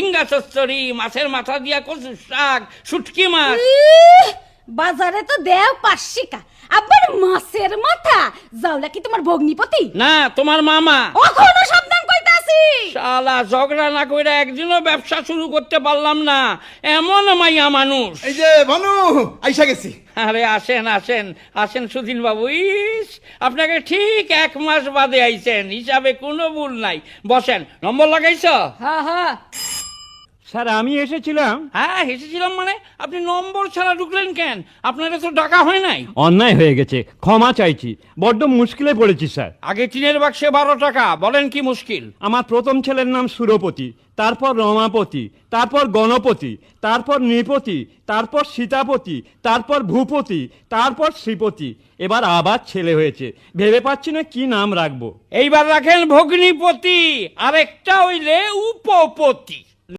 ঝিঙ্গা চচ্চড়ি, মাছের মাথা দিয়া কচুর শাক, শুটকি মাছ। বাজারে তো দেও 500 আবার মাছের মাথা। যাওলা কি তোমার ভগ্নিপতি? না, তোমার মামা। ওখনো সাবধান কইতাছি। শালা ঝগড়া না কইরা একদিনও ব্যবসা শুরু করতে পারলাম না, এমন মাইয়া মানুষ। এই যে ভানু আইসা গেছি। আরে আসেন আসেন আসেন সুধীন বাবু, আপনাকে ঠিক 1 মাস বাদে আইছেন, হিসাবে কোনো ভুল নাই। বসেন। নম্বর লাগাইছ? হ্যাঁ হ্যাঁ। স্যার আমি এসেছিলাম। হ্যাঁ এসেছিলাম মানে? আপনি নম্বর ছাড়া ঢুকলেন কেন? আপনারা তো ডাকা হয় নাই। অন্যায় হয়ে গেছে, ক্ষমা চাইছি, বড্ড মুশকিলে পড়েছি স্যার। আগে টিনের বাক্সে 12 টাকা, বলেন কি মুশকিল? আমার প্রথম ছেলের নাম সুরপতি, তারপর রমাপতি, তারপর গণপতি, তারপর নৃপতি, তারপর সীতাপতি, তারপর ভূপতি, তারপর শ্রীপতি। এবার আবার ছেলে হয়েছে, ভেবে পাচ্ছি না কি নাম রাখবো। এইবার রাখেন ভগ্নিপতি, আরেকটা হইলে উপপতি।